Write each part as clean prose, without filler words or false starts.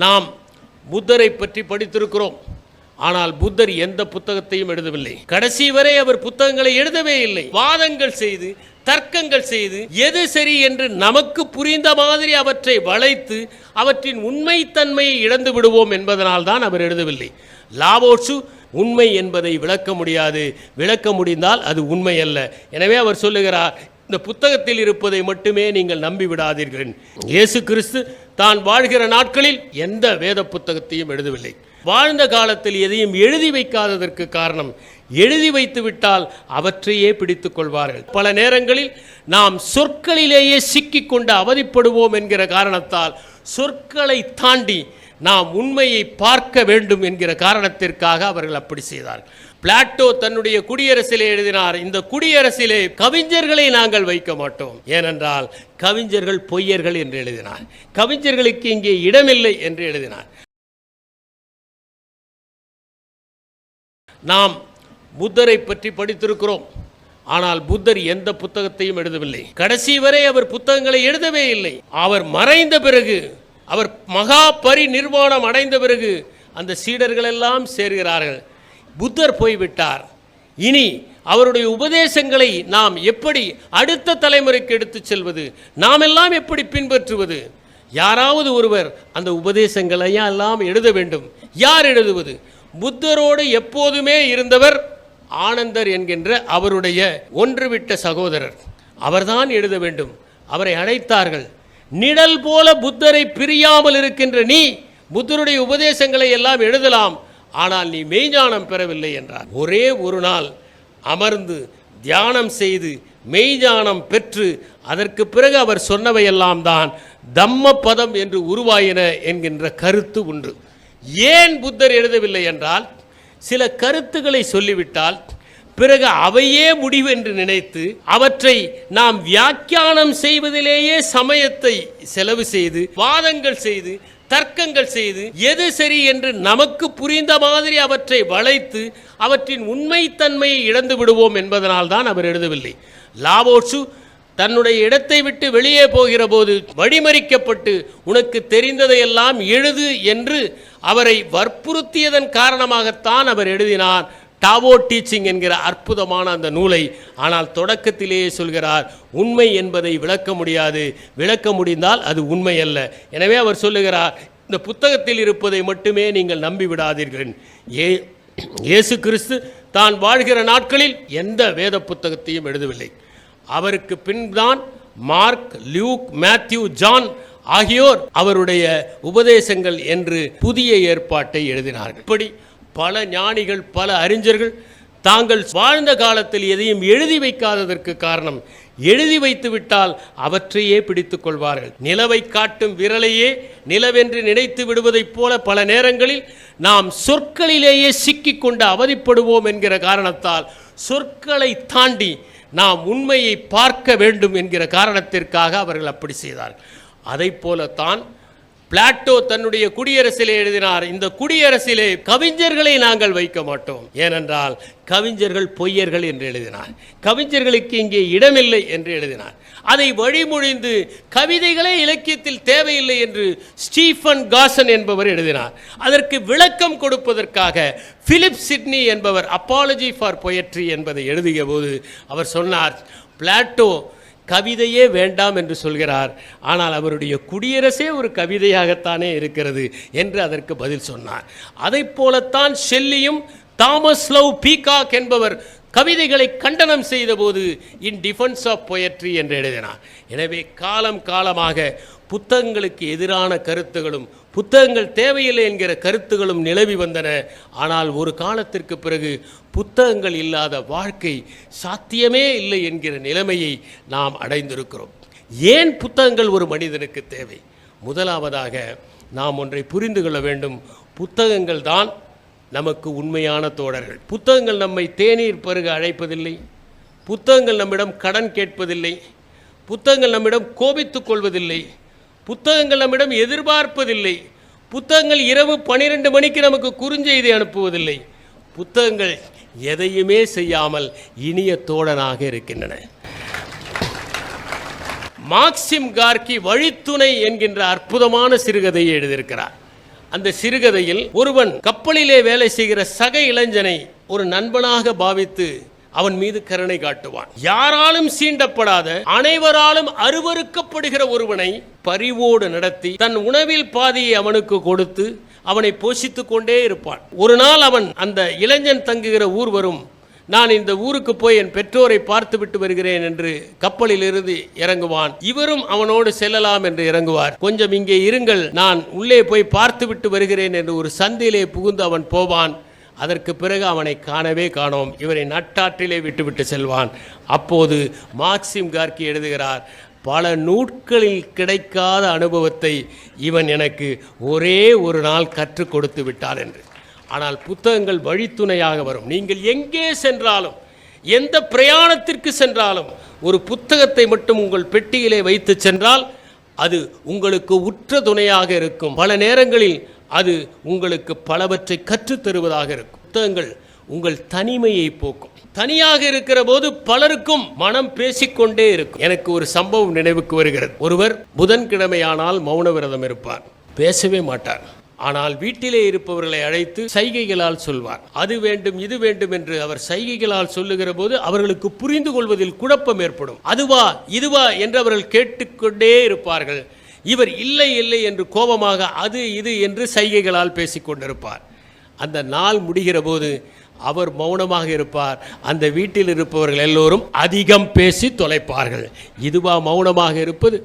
நாம் புத்தரை பற்றி படித்திருக்கிறோம். ஆனால் புத்தர் எந்த புத்தகத்தையும் எழுதவில்லை. கடைசி வரை அவர் புத்தகங்களை எழுதவே இல்லை. வாதங்கள் செய்து, தர்க்கங்கள் செய்து, எது சரி என்று நமக்கு புரிந்த மாதிரி அவற்றை வளைத்து அவற்றின் உண்மைத்தன்மையை இழந்து விடுவோம் என்பதனால் தான் அவர் எழுதவில்லை. லாவோட்சு உண்மை என்பதை விளக்க முடியாது, விளக்க முடிந்தால் அது உண்மை அல்ல. எனவே அவர் சொல்லுகிறார், இந்த புத்தகத்தில் இருப்பதை மட்டுமே நீங்கள் நம்பி விடாதீர்கள். இயேசு கிறிஸ்து தான் வாழ்கிற நாட்களில் எந்த வேத புத்தகத்தையும் எழுதவில்லை. வாழ்ந்த காலத்தில் எதையும் எழுதி வைக்காததற்கு காரணம், எழுதி வைத்து விட்டால் அவற்றையே பிடித்துக் கொள்வார்கள். பல நேரங்களில் நாம் சொற்களிலேயே சிக்கிக்கொண்டு அவதிப்படுவோம் என்கிற காரணத்தால் சொற்களை தாண்டி நாம் உண்மையை பார்க்க வேண்டும் என்கிற காரணத்திற்காக அவர்கள் அப்படி செய்தார்கள். பிளாட்டோ தன்னுடைய குடியரசிலே எழுதினார், இந்த குடியரசிலே கவிஞர்களை நாங்கள் வைக்க மாட்டோம், ஏனென்றால் கவிஞர்கள் பொய்யர்கள் என்று எழுதினார். கவிஞர்களுக்கு இங்கே இடமில்லை என்று எழுதினார். நாம் புத்தரை பற்றி படித்திருக்கிறோம். ஆனால் புத்தர் எந்த புத்தகத்தையும் எழுதவில்லை. கடைசி வரை அவர் புத்தகங்களை எழுதவே இல்லை. அவர் மறைந்த பிறகு, அவர் மகா பரிநிர்வாணம் அடைந்த பிறகு அந்த சீடர்கள் எல்லாம் சேர்கிறார்கள். புத்தர் போய்விட்டார். இனி அவருடைய உபதேசங்களை நாம் எப்படி அடுத்த தலைமுறைக்கு எடுத்துச் செல்வது, நாம் எல்லாம் எப்படி பின்பற்றுவது? யாராவது ஒருவர் அந்த உபதேசங்களை எல்லாம் எழுத வேண்டும். யார் எழுதுவது? புத்தரோடு எப்போதுமே இருந்தவர் ஆனந்தர் என்கின்ற அவருடைய ஒன்றுவிட்ட சகோதரர், அவர்தான் எழுத வேண்டும். அவரை அழைத்தார்கள். நிழல் போல புத்தரை பிரியாமல் இருக்கின்ற நீ புத்தருடைய உபதேசங்களை எல்லாம் எழுதலாம், ஆனால் நீ மெய்ஞானம் பெறவில்லை என்றார். ஒரே ஒரு நாள் அமர்ந்து தியானம் செய்து மெய்ஞானம் பெற்று அதற்கு பிறகு அவர் சொன்னவையெல்லாம் தான் தம்ம பதம் என்று உருவாயின என்கின்ற கருத்து உண்டு. ஏன் புத்தர் எழுதவில்லை என்றால், சில கருத்துக்களை சொல்லிவிட்டால் பிறகு அவையே முடிவு என்று நினைத்து அவற்றை நாம் வியாக்கியானம் செய்வதிலேயே சமயத்தை செலவு செய்து, வாதங்கள் செய்து, தர்க்கங்கள் செய்து, எது சரி என்று நமக்கு புரிந்த மாதிரி அவற்றை வளைத்து அவற்றின் உண்மைத்தன்மையை இழந்து விடுவோம் என்பதனால் தான் அவர் எழுதவில்லை. லாவோட்சு தன்னுடைய இடத்தை விட்டு வெளியே போகிற போது வழிமறிக்கப்பட்டு உனக்கு தெரிந்ததையெல்லாம் எழுது என்று அவரை வற்புறுத்தியதன் காரணமாகத்தான் அவர் எழுதினார் டாவோ டீச்சிங் என்கிற அற்புதமான அந்த நூலை. ஆனால் தொடக்கத்திலேயே சொல்கிறார், உண்மை என்பதை விளக்க முடியாது, விளக்க முடிந்தால் அது உண்மை அல்ல. எனவே அவர் சொல்லுகிறார், இந்த புத்தகத்தில் இருப்பதை மட்டுமே நீங்கள் நம்பி விடாதீர்கள். இயேசு கிறிஸ்து தான் வாழ்கிற நாட்களில் எந்த வேத புத்தகத்தையும் எழுதவில்லை. அவருக்கு பின்தான் மார்க், லியூக், மேத்யூ, ஜான் ஆகியோர் அவருடைய உபதேசங்கள் என்று புதிய ஏற்பாட்டை எழுதினார்கள். இப்படி பல ஞானிகள், பல அறிஞர்கள் தாங்கள் வாழ்ந்த காலத்தில் எதையும் எழுதி வைக்காததற்கு காரணம், எழுதி வைத்து விட்டால் அவற்றையே பிடித்துக் கொள்வார்கள். நிலவை காட்டும் விரலையே நிலவென்று நினைத்து விடுவதைப் போல பல நேரங்களில் நாம் சொற்களிலேயே சிக்கிக்கொண்டு அவதிப்படுவோம் என்கிற காரணத்தால் சொற்களை தாண்டி நாம் உண்மையை பார்க்க வேண்டும் என்கிற காரணத்திற்காக அவர்கள் அப்படி செய்தார்கள். அதை போலத்தான் பிளாட்டோ தன்னுடைய குடியரசிலே எழுதினார், இந்த குடியரசிலே கவிஞர்களை நாங்கள் வைக்க மாட்டோம், ஏனென்றால் கவிஞர்கள் பொய்யர்கள் என்று எழுதினார். கவிஞர்களுக்கு இங்கே இடமில்லை என்று எழுதினார். அதை வழிமொழிந்து கவிதைகளே இலக்கியத்தில் தேவையில்லை என்று ஸ்டீஃபன் காசன் என்பவர் எழுதினார். அதற்கு விளக்கம் கொடுப்பதற்காக பிலிப் சிட்னி என்பவர் அப்பாலஜி ஃபார் பொயட்ரி என்பதை எழுதிய போது அவர் சொன்னார், பிளாட்டோ கவிதையே வேண்டாம் என்று சொல்கிறார், ஆனால் அவருடைய குடியரசே ஒரு கவிதையாகத்தானே இருக்கிறது என்று அதற்கு பதில் சொன்னார். அதை போலத்தான் ஷெல்லியும் தாமஸ் லவ் பீகாக் என்பவர் கவிதைகளை கண்டனம் செய்த போது இன் டிஃபென்ஸ் ஆஃப் பொயட்ரி என்று எழுதினார். எனவே காலம் காலமாக புத்தகங்களுக்கு எதிரான கருத்துகளும் புத்தகங்கள் தேவையில்லை என்கிற கருத்துகளும் நிலவி வந்தன. ஆனால் ஒரு காலத்திற்கு பிறகு புத்தகங்கள் இல்லாத வாழ்க்கை சாத்தியமே இல்லை என்கிற நிலைமையை நாம் அடைந்திருக்கிறோம். ஏன் புத்தகங்கள் ஒரு மனிதனுக்கு தேவை? முதலாவதாக நாம் ஒன்றை புரிந்து கொள்ள வேண்டும். புத்தகங்கள் தான் நமக்கு உண்மையான தோழர்கள். புத்தகங்கள் நம்மை தேநீர் பருக அழைப்பதில்லை. புத்தகங்கள் நம்மிடம் கடன் கேட்பதில்லை. புத்தகங்கள் நம்மிடம் கோபித்துக் கொள்வதில்லை. புத்தகங்கள் நம்மிடம் எதிர்பார்ப்பதில்லை. புத்தகங்கள் இரவு 12 மணிக்கு நமக்கு குறுஞ்செய்தி அனுப்புவதில்லை. புத்தகங்கள் எதையுமே செய்யாமல் இனிய தோழனாக இருக்கின்றன. மார்க்சிம் கார்கி வழித்துணை என்கின்ற அற்புதமான சிறுகதையை எழுதியிருக்கிறார். அந்த சிறுகதையில் ஒருவன் கப்பலிலே வேலை செய்கிற சக இளைஞனை ஒரு நண்பனாக பாவித்து அவன் மீது கருணை காட்டுவான். யாராலும் சீண்டப்படாத, அனைவராலும் அருவருக்கப்படுகிற ஒருவனை பரிவோடு நடத்தி தன் உணவில் பாதியை அவனுக்கு கொடுத்து அவனை போஷித்துக் கொண்டே இருப்பான். ஒரு நாள் அவன் அந்த இளைஞன் தங்குகிற ஊர் வரும். நான் இந்த ஊருக்கு போய் என் பெற்றோரை பார்த்து விட்டு வருகிறேன் என்று கப்பலில் இருந்து இறங்குவான். இவரும் அவனோடு செல்லலாம் என்று இறங்குவார். கொஞ்சம் இங்கே இருங்கள், நான் உள்ளே போய் பார்த்து விட்டு வருகிறேன் என்று ஒரு சந்திலே புகுந்து அவன் போவான். அதற்கு பிறகு அவனை காணவே காணோம். இவரை நட்டாற்றிலே விட்டுவிட்டு செல்வான். அப்போது மார்க்சிம் கார்கி எழுதுகிறார், பல நூட்களில் கிடைக்காத அனுபவத்தை இவன் எனக்கு ஒரே ஒரு நாள் கற்றுக் கொடுத்து விட்டான் என்று. ஆனால் புத்தகங்கள் வழித்துணையாக வரும். நீங்கள் எங்கே சென்றாலும், எந்த பிரயாணத்திற்கு சென்றாலும் ஒரு புத்தகத்தை மட்டும் உங்கள் பெட்டியிலே வைத்து சென்றால் அது உங்களுக்கு உற்ற துணையாக இருக்கும். பல நேரங்களில் அது உங்களுக்கு பலவற்றை கற்றுத்தருவதாக இருக்கும். புத்தகங்கள் உங்கள் தனிமையை போக்கும். தனியாக இருக்கிற போது பலருக்கும் மனம் பேசிக்கொண்டே இருக்கும். எனக்கு ஒரு சம்பவம் நினைவுக்கு வருகிறது. ஒருவர் புதன்கிழமையானால் மௌன விரதம் இருப்பார், பேசவே மாட்டார். ஆனால் வீட்டிலே இருப்பவர்களை அழைத்து சைகைகளால் சொல்வார். அது வேண்டும் இது வேண்டும் என்று அவர் சைகைகளால் சொல்லுகிற போது அவர்களுக்கு புரிந்து கொள்வதில் குழப்பம் ஏற்படும். அதுவா இதுவா என்று அவர்கள் கேட்டுக்கொண்டே இருப்பார்கள். இவர் இல்லை இல்லை என்று கோபமாக அது இது என்று சைகைகளால் பேசிக்கொண்டிருப்பார். அந்த நாள் முடிகிற போது அவர் மௌனமாக இருப்பார். அந்த வீட்டில் இருப்பவர்கள் எல்லோரும் அதிகம் பேசி தொலைப்பார்கள். இதுவா மௌனமாக இருப்பது?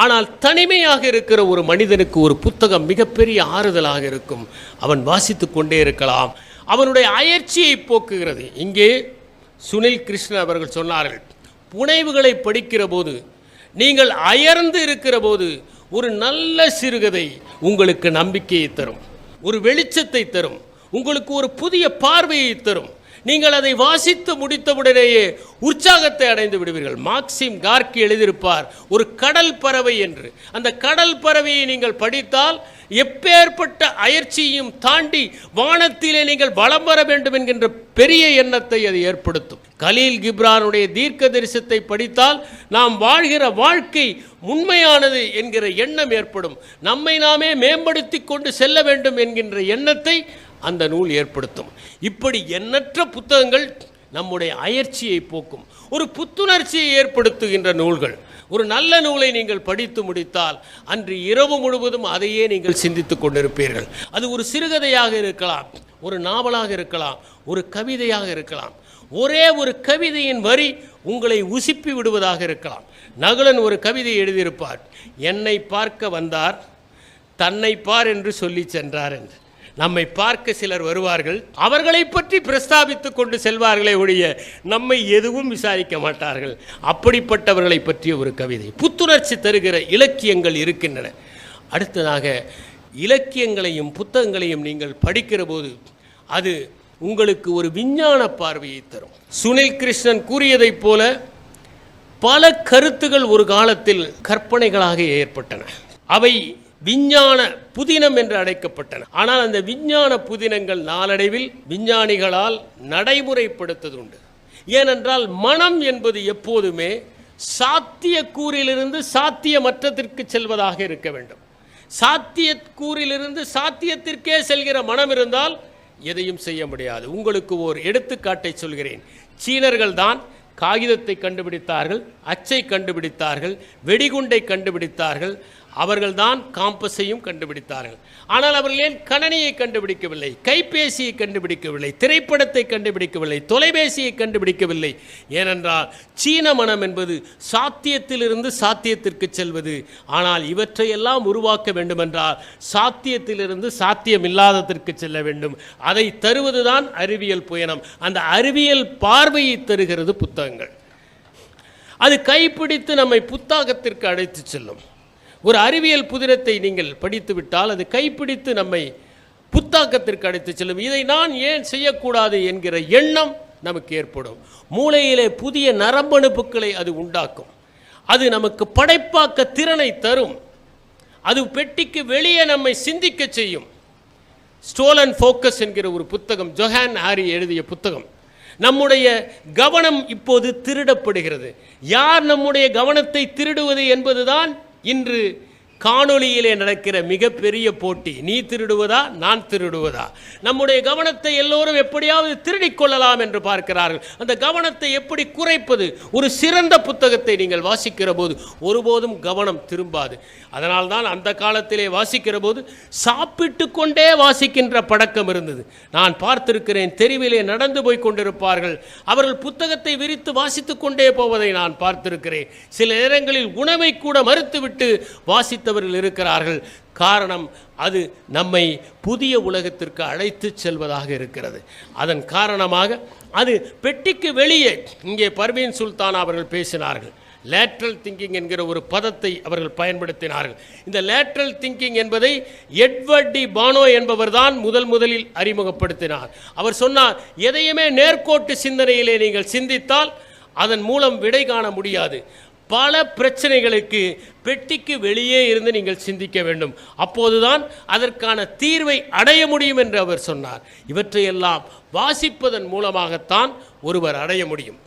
ஆனால் தனிமையாக இருக்கிற ஒரு மனிதனுக்கு ஒரு புத்தகம் மிகப்பெரிய ஆறுதலாக இருக்கும். அவன் வாசித்து கொண்டே இருக்கலாம். அவனுடைய அயற்சியை போக்குகிறது. இங்கே சுனில் கிருஷ்ணன் அவர்கள் சொன்னார்கள், புனைவுகளை படிக்கிற போது, நீங்கள் அயர்ந்து இருக்கிற போது ஒரு நல்ல சிறுகதை உங்களுக்கு நம்பிக்கையை தரும், ஒரு வெளிச்சத்தை தரும், உங்களுக்கு ஒரு புதிய பார்வையை தரும். நீங்கள் அதை வாசித்து முடித்தவுடனேயே உற்சாகத்தை அடைந்து விடுவீர்கள். மார்க்சிம் கார்கி எழுதியிருப்பார் ஒரு கடல் பறவை என்று. அந்த கடல் பறவையை நீங்கள் படித்தால் எப்பேற்பட்ட அயற்சியையும் தாண்டி வானத்திலே நீங்கள் வலம் வர வேண்டும் என்கின்ற பெரிய எண்ணத்தை அது ஏற்படுத்தும். கலீல் கிப்ரானுடைய தீர்க்க தரிசனத்தை படித்தால் நாம் வாழ்கிற வாழ்க்கை உண்மையானது என்கிற எண்ணம் ஏற்படும். நம்மை நாமே மேம்படுத்தி கொண்டு செல்ல வேண்டும் என்கின்ற எண்ணத்தை அந்த நூல் ஏற்படுத்தும். இப்படி எண்ணற்ற புத்தகங்கள் நம்முடைய அயற்சியை போக்கும், ஒரு புத்துணர்ச்சியை ஏற்படுத்துகின்ற நூல்கள். ஒரு நல்ல நூலை நீங்கள் படித்து முடித்தால் அன்று இரவு முழுவதும் அதையே நீங்கள் சிந்தித்துக் கொண்டிருப்பீர்கள். அது ஒரு சிறுகதையாக இருக்கலாம், ஒரு நாவலாக இருக்கலாம், ஒரு கவிதையாக இருக்கலாம். ஒரே ஒரு கவிதையின் வரி உங்களை உசுப்பி விடுவதாக இருக்கலாம். நகுலன் ஒரு கவிதை எழுதியிருப்பார், என்னை பார்க்க வந்தார், தன்னை பார் என்று சொல்லி சென்றார் என்று. நம்மை பார்க்க சிலர் வருவார்கள், அவர்களை பற்றி பிரஸ்தாபித்துக் கொண்டு செல்வார்களே ஒழிய நம்மை எதுவும் விசாரிக்க மாட்டார்கள். அப்படிப்பட்டவர்களை பற்றிய ஒரு கவிதை. புத்துணர்ச்சி தருகிற இலக்கியங்கள் இருக்கின்றன. அடுத்ததாக இலக்கியங்களையும் புத்தகங்களையும் நீங்கள் படிக்கிற போது அது உங்களுக்கு ஒரு விஞ்ஞான பார்வையை தரும். சுனில் கிருஷ்ணன் கூறியதைப் போல பல கருத்துகள் ஒரு காலத்தில் கற்பனைகளாக ஏற்பட்டன. அவை விஞ்ஞான புதினம் என்று அழைக்கப்பட்டன. ஆனால் அந்த விஞ்ஞான புதினங்கள் நாளடைவில் விஞ்ஞானிகளால் நடைமுறைப்படுத்துவதுண்டு. ஏனென்றால் மனம் என்பது எப்போதுமே சாத்தியக்கூறிலிருந்து சாத்தியமற்றத்திற்கு செல்வதாக இருக்க வேண்டும். சாத்தியக்கூறிலிருந்து சாத்தியத்திற்கே செல்கிற மனம் இருந்தால் எதையும் செய்ய முடியாது. உங்களுக்கு ஓர் எடுத்துக்காட்டை சொல்கிறேன். சீனர்கள் தான் காகிதத்தை கண்டுபிடித்தார்கள், அச்சை கண்டுபிடித்தார்கள், வெடிகுண்டை கண்டுபிடித்தார்கள், அவர்கள்தான் காம்பஸையும் கண்டுபிடித்தார்கள். ஆனால் அவர்கள் ஏன் கணனியை கண்டுபிடிக்கவில்லை, கைபேசியை கண்டுபிடிக்கவில்லை, திரைப்படத்தை கண்டுபிடிக்கவில்லை, தொலைபேசியை கண்டுபிடிக்கவில்லை? ஏனென்றால் சீன மனம் என்பது சாத்தியத்திலிருந்து சாத்தியத்திற்கு செல்வது. ஆனால் இவற்றையெல்லாம் உருவாக்க வேண்டுமென்றால் சாத்தியத்திலிருந்து சாத்தியமில்லாததற்கு செல்ல வேண்டும். அதை தருவதுதான் அறிவியல் புயனம். அந்த அறிவியல் பார்வையை தருகிறது புத்தகங்கள். அது கைப்பிடித்து நம்மை புத்தகத்திற்கு அழைத்து செல்லும். ஒரு அறிவியல் புதினத்தை நீங்கள் படித்து விட்டால் அது கைப்பிடித்து நம்மை புத்தாக்கத்திற்கு அழைத்து செல்லும். இதை நான் ஏன் செய்யக்கூடாது என்கிற எண்ணம் நமக்கு ஏற்படும். மூளையிலே புதிய நரம்பணுப்புகளை அது உண்டாக்கும். அது நமக்கு படைப்பாக்க திறனை தரும். அது பெட்டிக்கு வெளியே நம்மை சிந்திக்க செய்யும். ஸ்டோலன் ஃபோக்கஸ் என்கிற ஒரு புத்தகம், ஜொஹான் ஹாரி எழுதிய புத்தகம். நம்முடைய கவனம் இப்போது திருடப்படுகிறது. யார் நம்முடைய கவனத்தை திருடுவது என்பதுதான் இன்று காணொளியிலே நடக்கிற மிகப்பெரிய போட்டி. நீ திருடுவதா, நான் திருடுவதா? நம்முடைய கவனத்தை எல்லோரும் எப்படியாவது திருடிக் கொள்ளலாம் என்று பார்க்கிறார்கள். அந்த கவனத்தை எப்படி குறைப்பது? ஒரு சிறந்த புத்தகத்தை நீங்கள் வாசிக்கிற போது ஒருபோதும் கவனம் திரும்பாது. அதனால்தான் அந்த காலத்திலே வாசிக்கிற போது சாப்பிட்டு கொண்டே வாசிக்கின்ற பழக்கம் இருந்தது. நான் பார்த்திருக்கிறேன். தெருவிலே நடந்து போய் கொண்டிருப்பார்கள். அவர்கள் புத்தகத்தை விரித்து வாசித்து கொண்டே போவதை நான் பார்த்திருக்கிறேன். சில நேரங்களில் உணவை கூட மறுத்துவிட்டு வாசித்தவர்கள் இருக்கிறார்கள். காரணம், அது நம்மை புதிய உலகத்திற்கு அழைத்து செல்வதாக இருக்கிறது. அதன் காரணமாக அது பெட்டிக்கு வெளியே, இங்கே பர்வீன் சுல்தான் அவர்கள் பேசினார்கள். லேட்ரல் திங்கிங் என்கிற ஒரு பதத்தை அவர்கள் பயன்படுத்தினார்கள். இந்த லேட்ரல் திங்கிங் என்பதை எட்வர்ட் டி பானோ என்பவர் தான் முதலில் அறிமுகப்படுத்தினார். அவர் சொன்னார், எதையுமே நேர்கோட்டு சிந்தனையிலே நீங்கள் சிந்தித்தால் அதன் மூலம் விடை காண முடியாது. பல பிரச்சனைகளுக்கு பெட்டிக்கு வெளியே இருந்து நீங்கள் சிந்திக்க வேண்டும். அப்போதுதான் அதற்கான தீர்வை அடைய முடியும் என்று அவர் சொன்னார். இவற்றையெல்லாம் வாசிப்பதன் மூலமாகத்தான் ஒருவர் அடைய முடியும்.